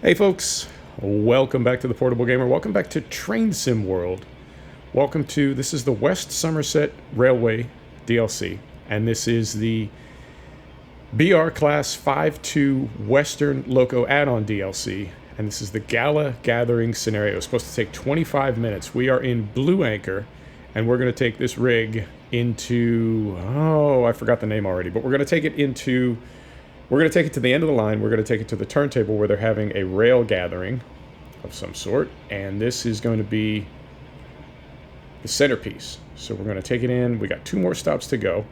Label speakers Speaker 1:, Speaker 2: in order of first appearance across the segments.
Speaker 1: Hey folks, welcome back to the Portable Gamer. Welcome back to Train Sim World. Welcome to, this is the West Somerset Railway DLC, and this is the BR Class 5.2 Western Loco add-on DLC, and this is the Gala Gathering scenario. It's supposed to take 25 minutes. We are in Blue Anchor, and we're going to take this rig into, oh, I forgot the name already, but we're going to take it into... We're going to take it to the end of the line. We're going to take it to the turntable where they're having a rail gathering of some sort. And this is going to be the centerpiece. So we're going to take it in. We got 2 more stops to go.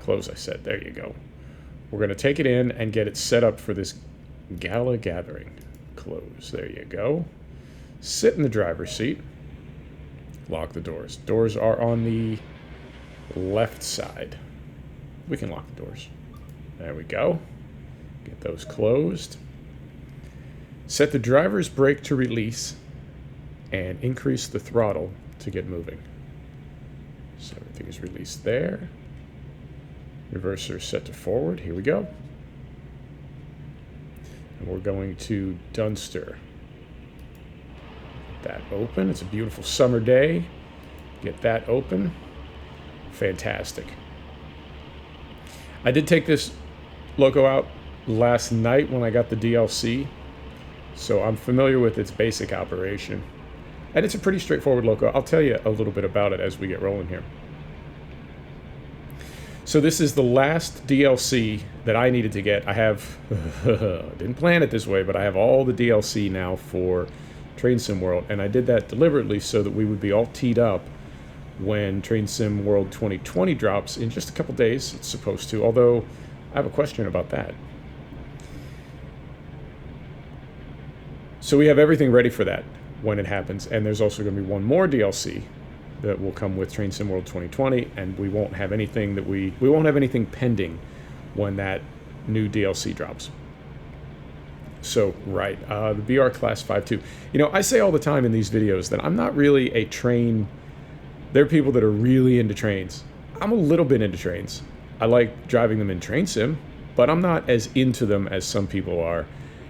Speaker 1: Close, I said. There you go. We're going to take it in and get it set up for this Gala gathering. Close. There you go. Sit in the driver's seat. Lock the doors. Doors are on the left side. We can lock the doors. There we go. Get those closed. Set the driver's brake to release and increase the throttle to get moving. So everything is released there. Reverser set to forward. Here we go. And we're going to Dunster. Get that open. It's a beautiful summer day. Get that open. Fantastic. I did take this Loco out last night when I got the DLC, so I'm familiar with its basic operation. And it's a pretty straightforward Loco. I'll tell you a little bit about it as we get rolling here. So this is the last DLC that I needed to get. I have, didn't plan it this way, but I have all the DLC now for Train Sim World, and I did that deliberately so that we would be all teed up when Train Sim World 2020 drops in just a couple days. It's supposed to, although I have a question about that. So we have everything ready for that when it happens, and there's also going to be one more DLC that will come with Train Sim World 2020, and we won't have anything that we won't have anything pending when that new DLC drops. So, right, the BR Class 5.2. You know, I say all the time in these videos that I'm not really a train... There are people that are really into trains. I'm a little bit into trains. I like driving them in Train Sim, but I'm not as into them as some people are,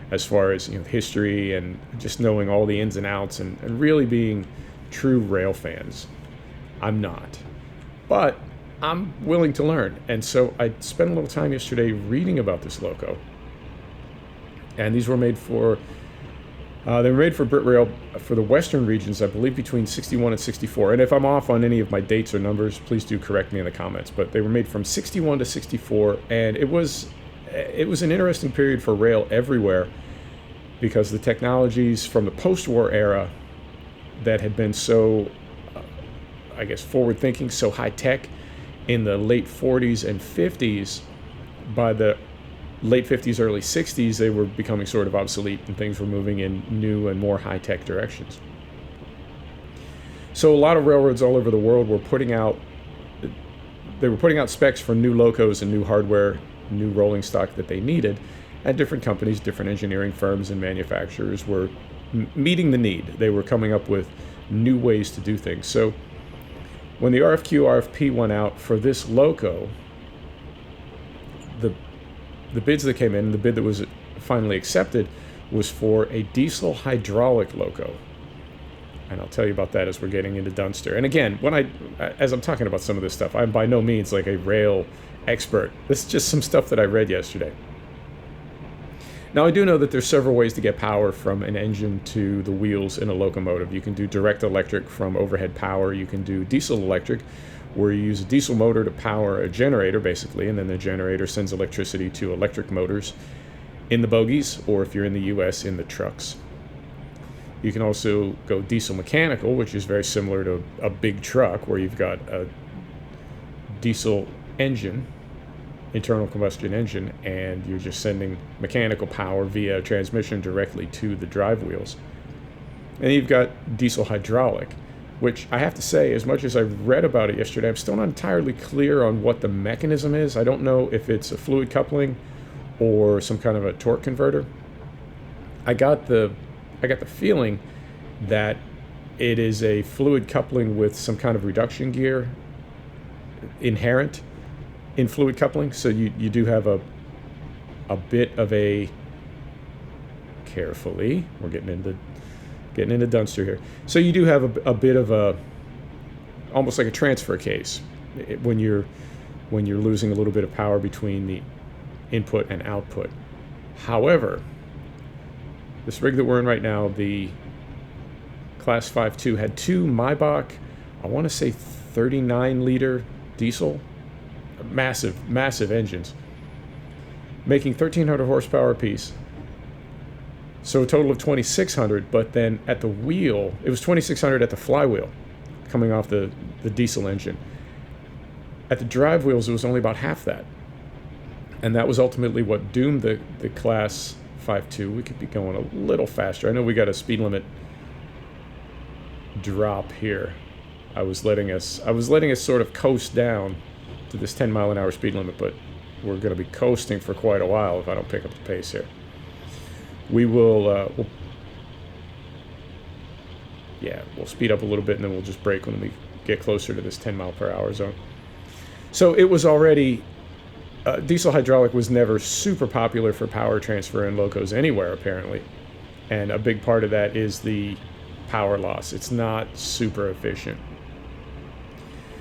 Speaker 1: as far as, you know, history and just knowing all the ins and outs and really being true rail fans. I'm not. But I'm willing to learn. And so I spent a little time yesterday reading about this Loco. And these were made for... they were made for BritRail for the western regions, I believe, between 61 and 64. And if I'm off on any of my dates or numbers, please do correct me in the comments. But they were made from 61 to 64, and it was an interesting period for rail everywhere because the technologies from the post-war era that had been so, I guess, forward-thinking, so high-tech in the late 40s and 50s, by the late 50s, early 60s, they were becoming sort of obsolete and things were moving in new and more high-tech directions. So a lot of railroads all over the world were putting out specs for new locos and new hardware, new rolling stock that they needed, and different companies, different engineering firms and manufacturers were meeting the need. They were coming up with new ways to do things. So when the RFP went out for this Loco, the bids that came in, the bid that was finally accepted, was for a diesel hydraulic Loco. And I'll tell you about that as we're getting into Dunster. And again, as I'm talking about some of this stuff, I'm by no means like a rail expert. This is just some stuff that I read yesterday. Now, I do know that there's several ways to get power from an engine to the wheels in a locomotive. You can do direct electric from overhead power. You can do diesel electric, where you use a diesel motor to power a generator, basically, and then the generator sends electricity to electric motors in the bogies, or if you're in the U.S., in the trucks. You can also go diesel mechanical, which is very similar to a big truck, where you've got a diesel engine, internal combustion engine, and you're just sending mechanical power via transmission directly to the drive wheels. And you've got diesel hydraulic, which I have to say, as much as I read about it yesterday, I'm still not entirely clear on what the mechanism is. I don't know if it's a fluid coupling or some kind of a torque converter. I got the feeling that it is a fluid coupling with some kind of reduction gear inherent in fluid coupling. So you do have a bit of a carefully. We're getting into Dunster here. So you do have a bit of a, almost like a transfer case when you're losing a little bit of power between the input and output. However, this rig that we're in right now, the Class 5.2, had two Maybach, I want to say 39-liter diesel, massive engines, making 1,300 horsepower apiece. So a total of 2,600, but then at the wheel, it was 2,600 at the flywheel, coming off the diesel engine. At the drive wheels, it was only about half that. And that was ultimately what doomed the Class 5.2. We could be going a little faster. I know we got a speed limit drop here. I was letting us sort of coast down to this 10-mile-an-hour speed limit, but we're going to be coasting for quite a while if I don't pick up the pace here. We'll speed up a little bit, and then we'll just brake when we get closer to this 10-mile-per-hour zone. So it was already, diesel hydraulic was never super popular for power transfer in locos anywhere, apparently. And a big part of that is the power loss. It's not super efficient.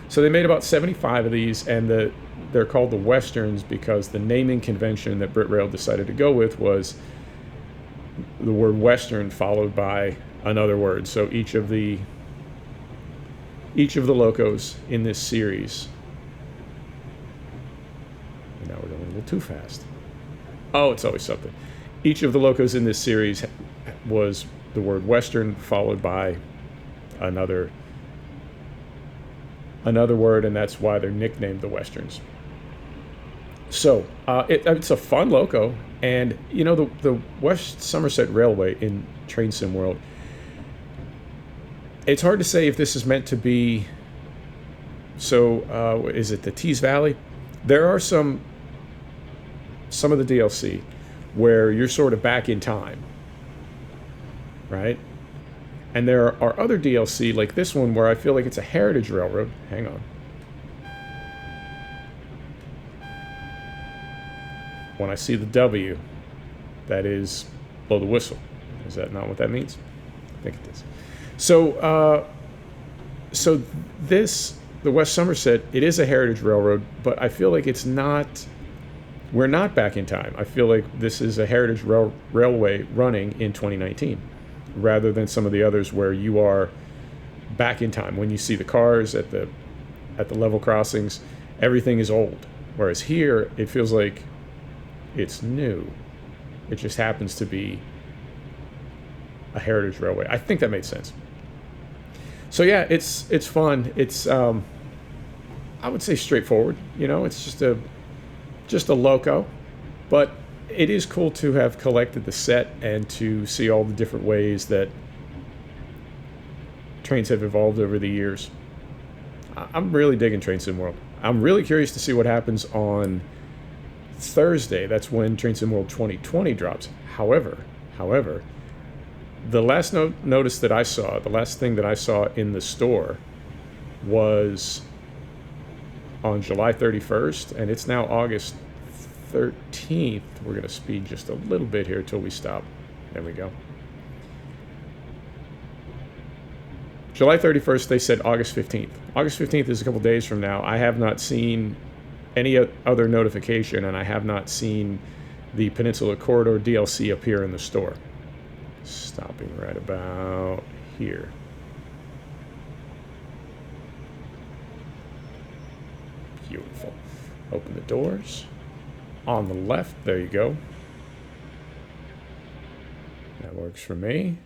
Speaker 1: So they made about 75 of these, and they're called the Westerns because the naming convention that BritRail decided to go with was the word Western followed by another word. So each of the locos in this series. Now we're going a little too fast. Oh, it's always something. Each of the locos in this series was the word Western followed by another word, and that's why they're nicknamed the Westerns. So it's a fun loco, and you know the West Somerset Railway in Train Sim World. It's hard to say if this is meant to be. So is it the Tees Valley? There are some of the DLC where you're sort of back in time, right? And there are other DLC like this one where I feel like it's a heritage railroad. Hang on. When I see the W, that is blow the whistle. Is that not what that means? I think it is. So, the West Somerset, it is a heritage railroad, but I feel like we're not back in time. I feel like this is a heritage railway running in 2019, rather than some of the others where you are back in time. When you see the cars at the level crossings, everything is old. Whereas here, it feels like it's new. It just happens to be a heritage railway. I think that made sense. So yeah, it's fun. It's I would say straightforward. You know, it's just a loco, but it is cool to have collected the set and to see all the different ways that trains have evolved over the years. I'm really digging Train Sim World. I'm really curious to see what happens on Thursday. That's when Train Sim World 2020 drops. However, the last notice that I saw, the last thing that I saw in the store was on July 31st, and it's now August 13th. We're going to speed just a little bit here till we stop. There we go. July 31st, they said August 15th. August 15th is a couple days from now. I have not seen any other notification, and I have not seen the Peninsula Corridor DLC appear in the store. Stopping right about here. Beautiful. Open the doors. On the left, there you go. That works for me.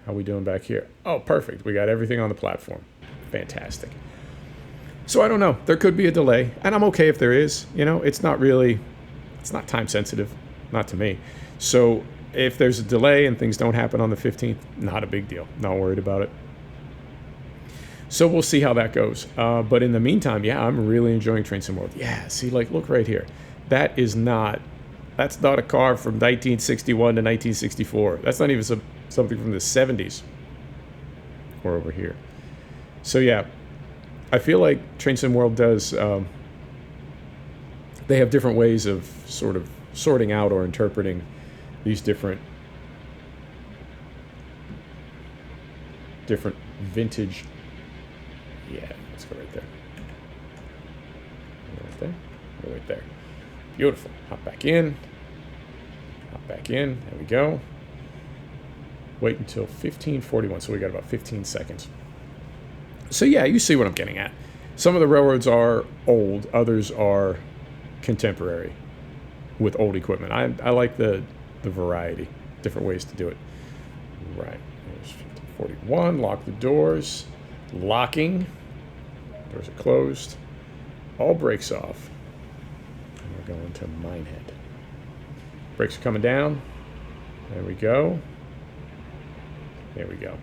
Speaker 1: How we doing back here? Oh, perfect. We got everything on the platform. Fantastic. So I don't know. There could be a delay, and I'm okay if there is. You know, it's not time sensitive, not to me. So if there's a delay and things don't happen on the 15th, not a big deal. Not worried about it. So we'll see how that goes. But in the meantime, yeah, I'm really enjoying Train Sim World. Yeah, see, like, look right here. That's not a car from 1961 to 1964. That's not even something from the 70s. Or over here. So yeah, I feel like Train Sim World does, they have different ways of sort of sorting out or interpreting these different different vintage. Yeah, let's go right there. Right there. Go right there. Beautiful. Hop back in. Hop back in. There we go. Wait until 1541. So we got about 15 seconds. So yeah, you see what I'm getting at. Some of the railroads are old. Others are contemporary with old equipment. I like the variety. Different ways to do it. Right. There's 1541. Lock the doors. Locking. Doors are closed. All brakes off. And we're going to Minehead. Brakes are coming down. There we go. There we go.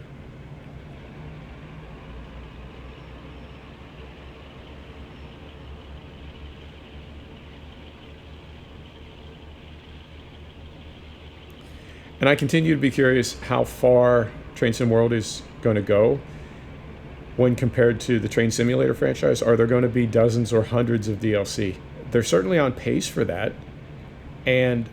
Speaker 1: And I continue to be curious how far Train Sim World is going to go when compared to the Train Simulator franchise. Are there going to be dozens or hundreds of DLC? They're certainly on pace for that. And,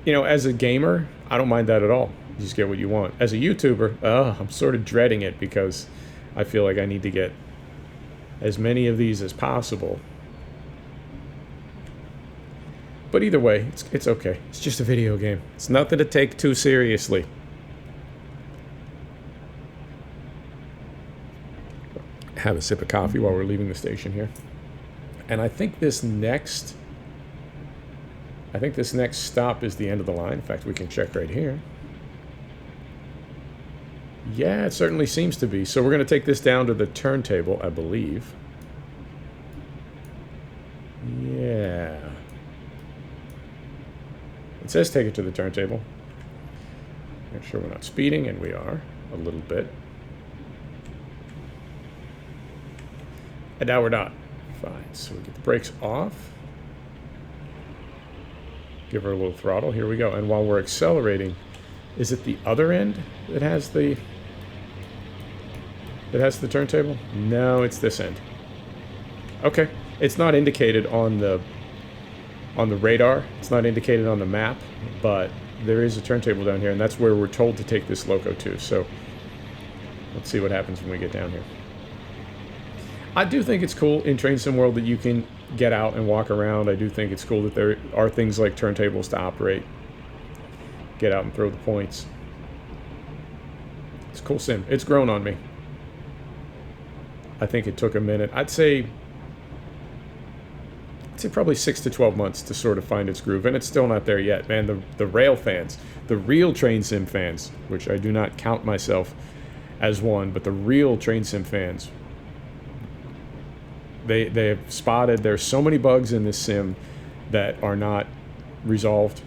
Speaker 1: you know, as a gamer, I don't mind that at all. You just get what you want. As a YouTuber, I'm sort of dreading it because I feel like I need to get as many of these as possible. But either way, it's okay. It's just a video game. It's nothing to take too seriously. Have a sip of coffee while we're leaving the station here. And I think this next stop is the end of the line. In fact, we can check right here. Yeah, it certainly seems to be. So we're going to take this down to the turntable, I believe. Yeah. It says take it to the turntable. Make sure we're not speeding, and we are a little bit. And now we're not. Fine. So we get the brakes off. Give her a little throttle. Here we go. And while we're accelerating, is it the other end that has the turntable? No, it's this end. Okay. It's not indicated on the radar. It's not indicated on the map, but there is a turntable down here, and that's where we're told to take this Loco to. So let's see what happens when we get down here. I do think it's cool in Train Sim World that you can get out and walk around. I do think it's cool that there are things like turntables to operate. Get out and throw the points. It's a cool sim. It's grown on me. I think it took a minute. I'd say probably 6 to 12 months to sort of find its groove, and it's still not there yet, man. The rail fans, the real Train Sim fans, which I do not count myself as one, but the real Train Sim fans, they have spotted there's so many bugs in this sim that are not resolved.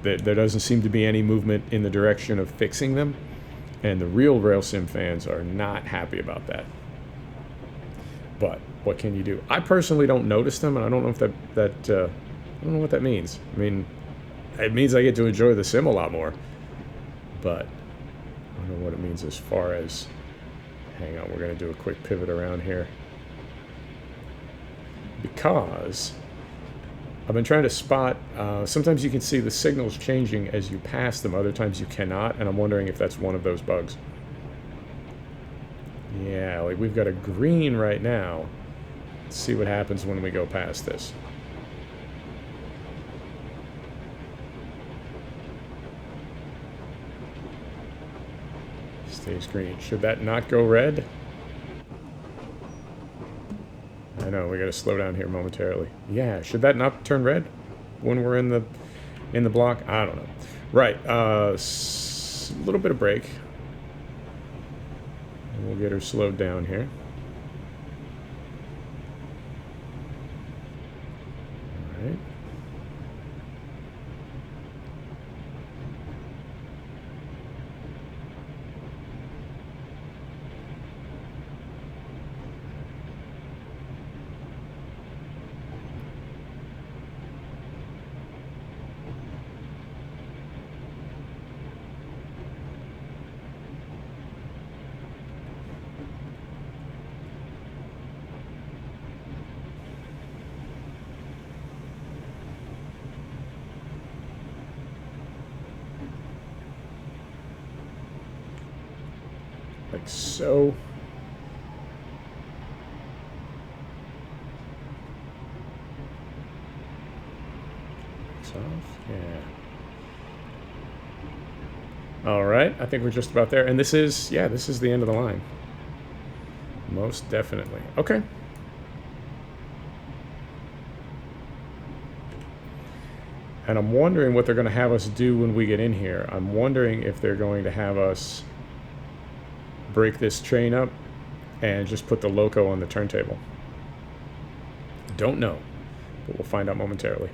Speaker 1: There doesn't seem to be any movement in the direction of fixing them, and the real rail sim fans are not happy about that. But what can you do? I personally don't notice them, and I don't know if I don't know what that means. I mean, it means I get to enjoy the sim a lot more, but I don't know what it means as far as. Hang on, we're going to do a quick pivot around here because I've been trying to spot. Sometimes you can see the signals changing as you pass them. Other times you cannot, and I'm wondering if that's one of those bugs. Yeah, like we've got a green right now. Let's see what happens when we go past this. Stays green. Should that not go red? I know, we gotta slow down here momentarily. Yeah, should that not turn red when we're in the block? I don't know. Right, a little bit of brake. And we'll get her slowed down here. All right. like so. Off. Yeah. All right, I think we're just about there. And this is, yeah, this is the end of the line. Most definitely. Okay. And I'm wondering what they're going to have us do when we get in here. I'm wondering if they're going to have us break this train up and just put the Loco on the turntable. Don't know, but we'll find out momentarily.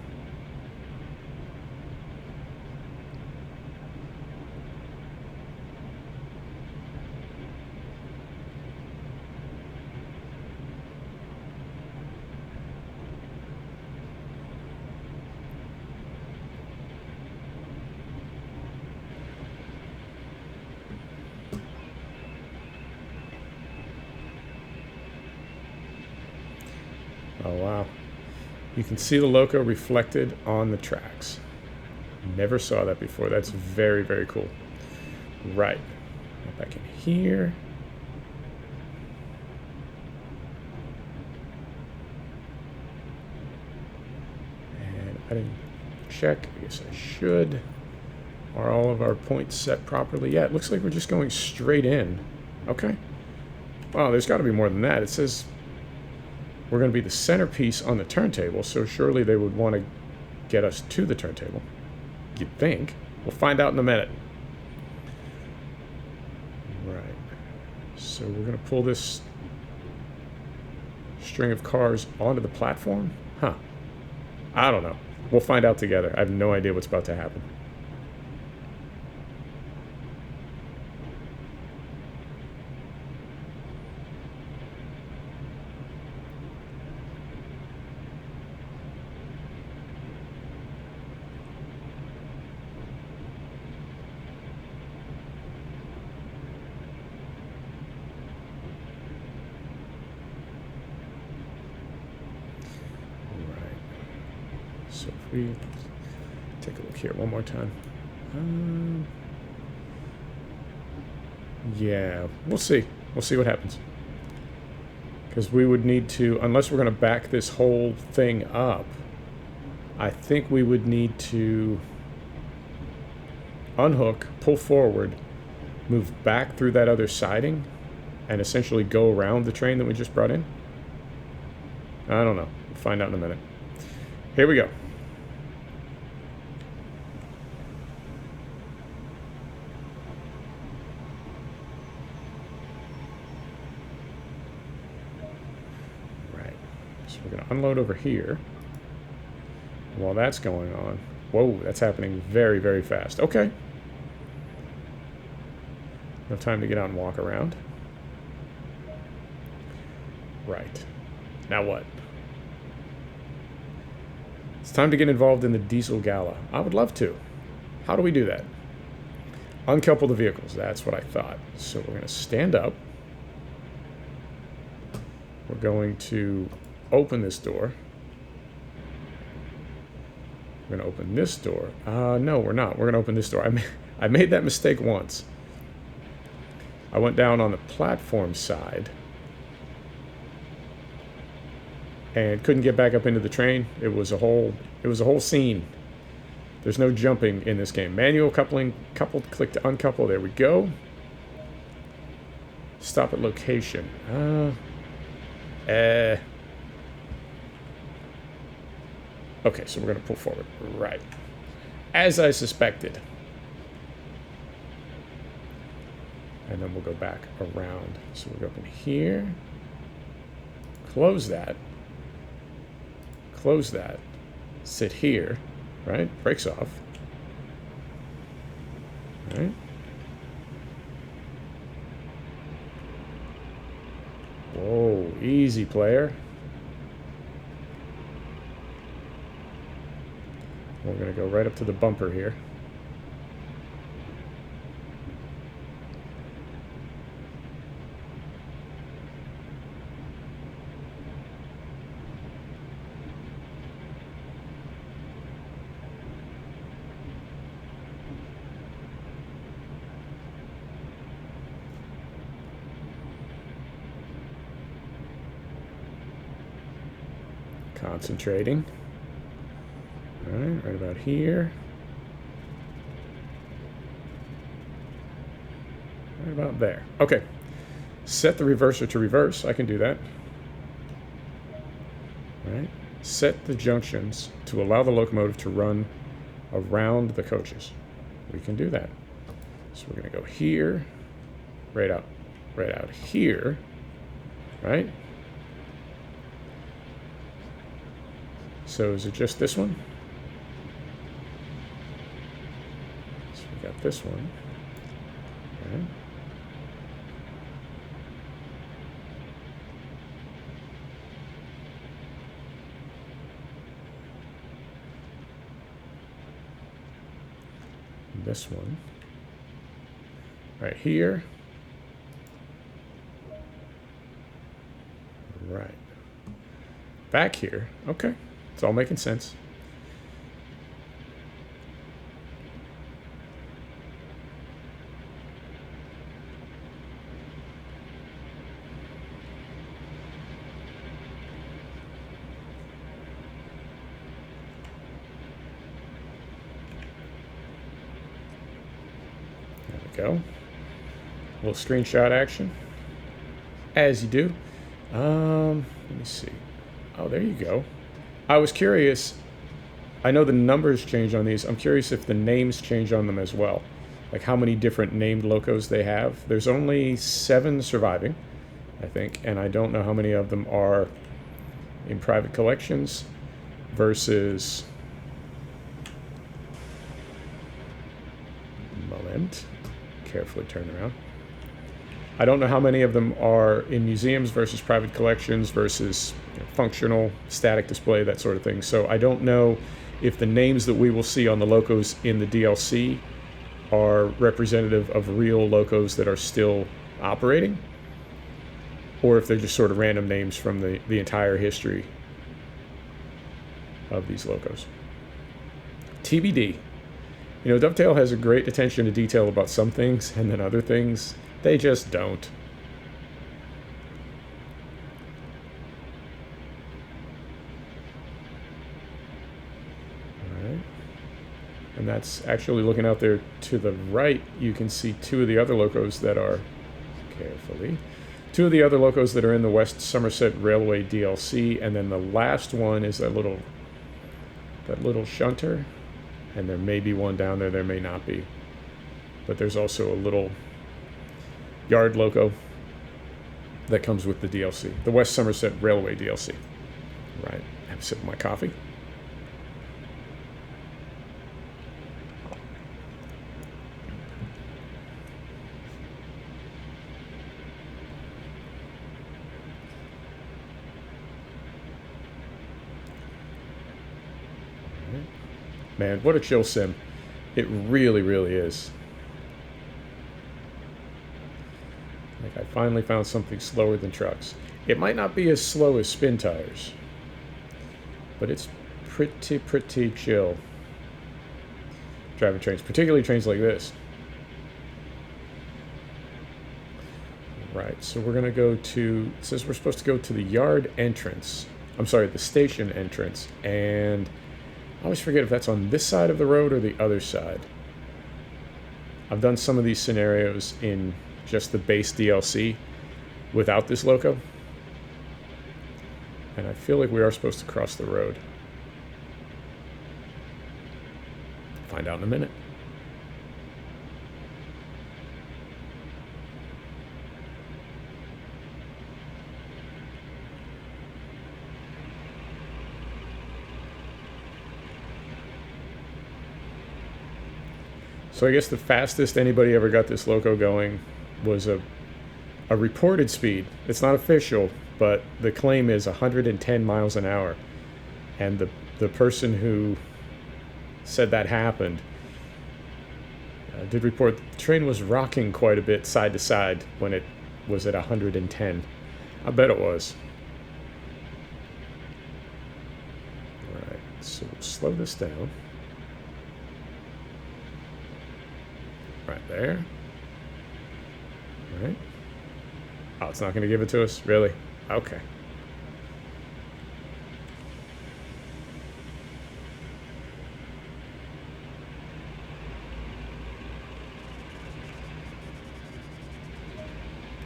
Speaker 1: Oh, wow. You can see the Loco reflected on the tracks. Never saw that before. That's very, very cool. Right. Back in here. And I didn't check. I guess I should. Are all of our points set properly? Yeah, it looks like we're just going straight in. Okay. Wow, there's got to be more than that. It says we're going to be the centerpiece on the turntable, so surely they would want to get us to the turntable. You'd think. We'll find out in a minute. Right. So we're going to pull this string of cars onto the platform? Huh. I don't know. We'll find out together. I have no idea what's about to happen. So if we take a look here one more time. Yeah, we'll see. We'll see what happens. Because we would need to, unless we're going to back this whole thing up, I think we would need to unhook, pull forward, move back through that other siding, and essentially go around the train that we just brought in. I don't know. We'll find out in a minute. Here we go. We're going to unload over here. While that's going on, whoa, that's happening very, very fast. Okay. Enough time to get out and walk around. Right. Now what? It's time to get involved in the diesel gala. I would love to. How do we do that? Uncouple the vehicles. That's what I thought. So we're going to stand up. We're going to open this door. We're going to open this door. No, we're not. We're going to open this door. I made that mistake once. I went down on the platform side and couldn't get back up into the train. It was a whole scene. There's no jumping in this game. Manual coupling, coupled, click to uncouple. There we go. Stop at location. Okay, so we're going to pull forward. Right. As I suspected. And then we'll go back around. So we'll go up in here. Close that. Close that. Sit here. Right? Brakes off. Right? Whoa, easy, player. We're going to go right up to the bumper here. Concentrating. All right, right about here. Right about there. Okay. Set the reverser to reverse. I can do that. All right. Set the junctions to allow the locomotive to run around the coaches. We can do that. So we're going to go here, right out here, right? So is it just this one? So we got this one, right? This one right here, right back here. Okay, it's all making sense. Go. A little screenshot action, as you do. Let me see. Oh, there you go. I was curious. I know the numbers change on these. I'm curious if the names change on them as well. Like how many different named locos they have. There's only 7 surviving, I think, and I don't know how many of them are in private collections versus moment. Carefully turn around. I don't know how many of them are in museums versus private collections versus functional, static display, that sort of thing. So I don't know if the names that we will see on the locos in the DLC are representative of real locos that are still operating, or if they're just sort of random names from the entire history of these locos. TBD. You know, Dovetail has a great attention to detail about some things, and then other things, they just don't. All right. And that's actually looking out there to the right. You can see 2 of the other locos that are, carefully, 2 of the other locos that are in the West Somerset Railway DLC, and then the last one is that little shunter. And there may be one down there, there may not be. But there's also a little yard loco that comes with the DLC. The West Somerset Railway DLC. Right, have a sip of my coffee. Man, what a chill sim. It really, really is. Like, I finally found something slower than trucks. It might not be as slow as spin tires, but it's pretty chill driving trains, particularly trains like this. Right, so we're going to go to, it says we're supposed to go to the yard entrance. I'm sorry, the station entrance, and I always forget if that's on this side of the road or the other side. I've done some of these scenarios in just the base DLC without this loco, and I feel like we are supposed to cross the road. Find out in a minute. So I guess the fastest anybody ever got this loco going was a reported speed. It's not official, but the claim is 110 miles an hour. And the person who said that happened did report the train was rocking quite a bit side to side when it was at 110. I bet it was. All right, so we'll slow this down. Right there. All right. Oh, it's not going to give it to us? Really? Okay.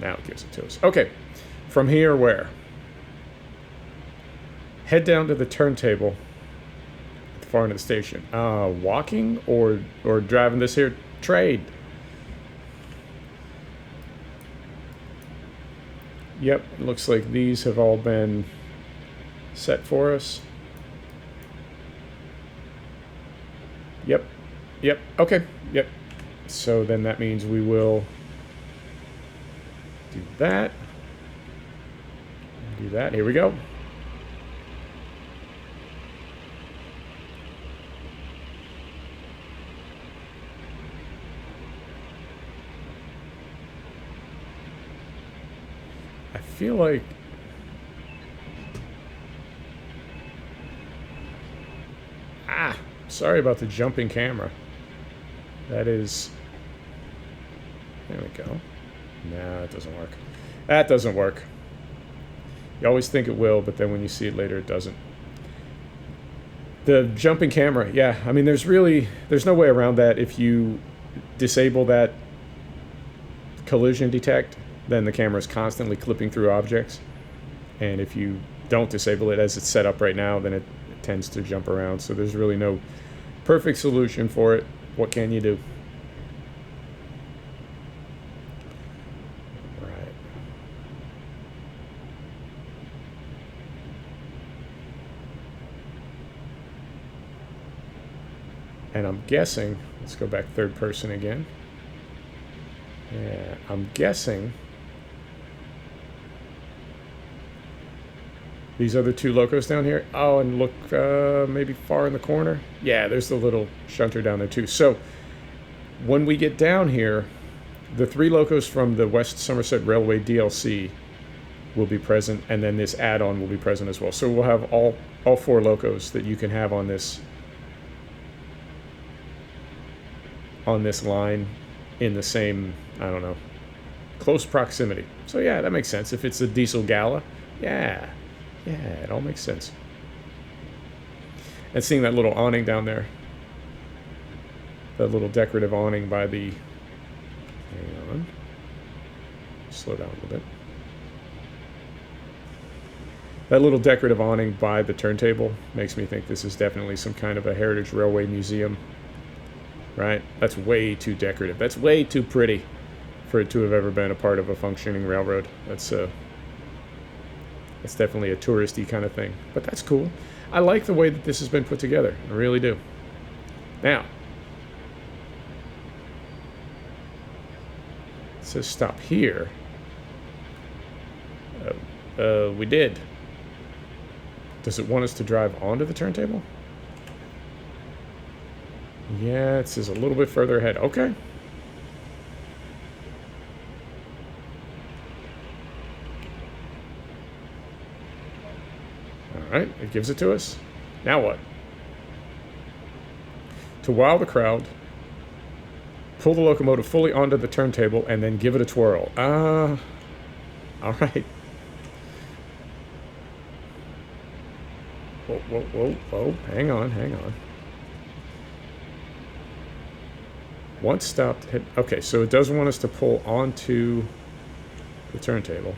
Speaker 1: Now it gives it to us. Okay, from here, where? Head down to the turntable at the far end of the station. Walking or driving this here trade? Yep, it looks like these have all been set for us. Yep, yep, okay, yep. So then that means we will do that. Do that, here we go. I feel like sorry about the jumping camera. That is, there we go. No, it doesn't work. That doesn't work. You always think it will, but then when you see it later, it doesn't. The jumping camera, yeah, I mean, there's no way around that. If you disable that collision detect, then the camera is constantly clipping through objects. And if you don't disable it as it's set up right now, then it tends to jump around. So there's really no perfect solution for it. What can you do? Right. And I'm guessing, let's go back third person again. Yeah, I'm guessing these other two locos down here. Oh, and look, maybe far in the corner. Yeah, there's the little shunter down there too. So when we get down here, the three locos from the West Somerset Railway DLC will be present, and then this add-on will be present as well. So we'll have all four locos that you can have on this line in the same, I don't know, close proximity. So yeah, that makes sense. If it's a diesel Gala, yeah, it all makes sense. And seeing that little awning down there, that little decorative awning by the, hang on, slow down a little bit. That little decorative awning by the turntable makes me think this is definitely some kind of a Heritage Railway museum, right? That's way too decorative. That's way too pretty for it to have ever been a part of a functioning railroad. That's definitely a touristy kind of thing, but that's cool. I like the way that this has been put together. I really do. Now, it says stop here. We did. Does it want us to drive onto the turntable? Yeah, it says a little bit further ahead. Okay. Alright, it gives it to us. Now what? To wow the crowd, pull the locomotive fully onto the turntable, and then give it a twirl. Alright. Whoa. Hang on. Once stopped, hit. Okay, so it does want us to pull onto the turntable.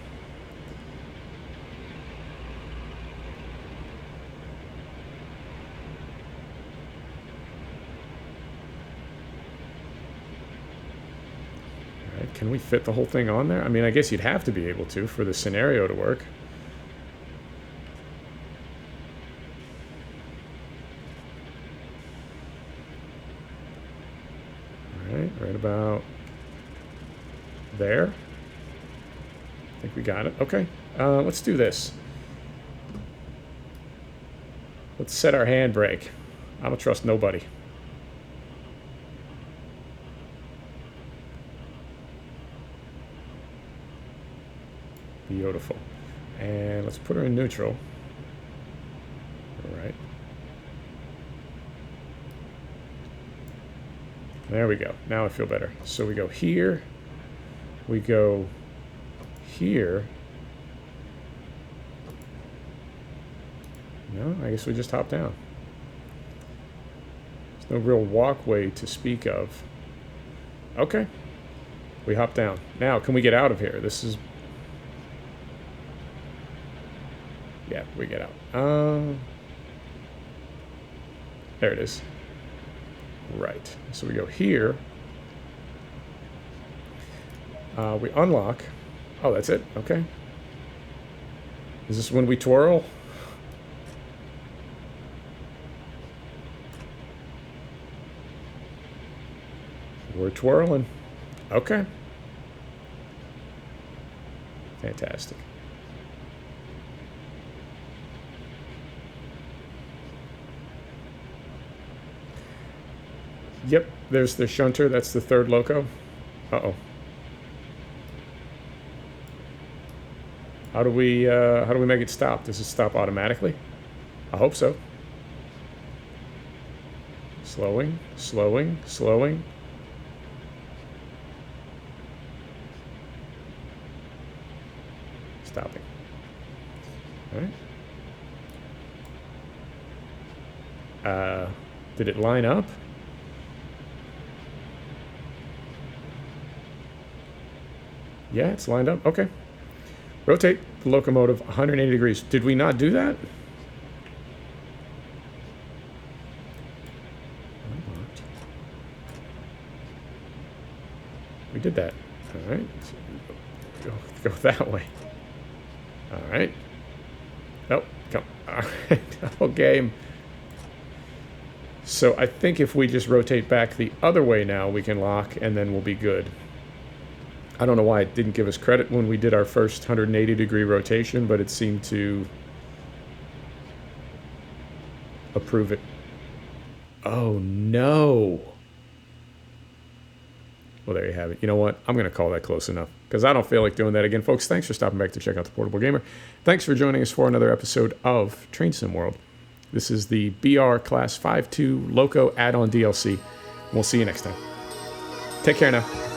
Speaker 1: Alright, can we fit the whole thing on there? I mean, I guess you'd have to be able to for the scenario to work. Right about there. I think we got it. Okay, let's do this. Let's set our handbrake. I don't trust nobody. Beautiful. And let's put her in neutral. All right. There we go. Now I feel better. So we go here. We go here. No, I guess we just hop down. There's no real walkway to speak of. Okay. We hop down. Now, can we get out of here? This is... Yeah, we get out. There it is. Right. So we go here. We unlock. Oh, that's it? Okay. Is this when we twirl? We're twirling. Okay. Fantastic. Yep, there's the shunter. That's the third Loco. Uh-oh. How do we make it stop? Does it stop automatically? I hope so. Slowing, slowing, slowing. Stopping. All right. Did it line up? Yeah, it's lined up. Okay. Rotate the locomotive 180 degrees. Did we not do that? We did that. All right. Go that way. All right. Nope. Come. All right. Whole game. So I think if we just rotate back the other way now, we can lock, and then we'll be good. I don't know why it didn't give us credit when we did our first 180-degree rotation, but it seemed to approve it. Oh, no. Well, there you have it. You know what? I'm going to call that close enough because I don't feel like doing that again. Folks, thanks for stopping back to check out The Portable Gamer. Thanks for joining us for another episode of Train Sim World. This is the BR Class 5.2 Loco add-on DLC. We'll see you next time. Take care now.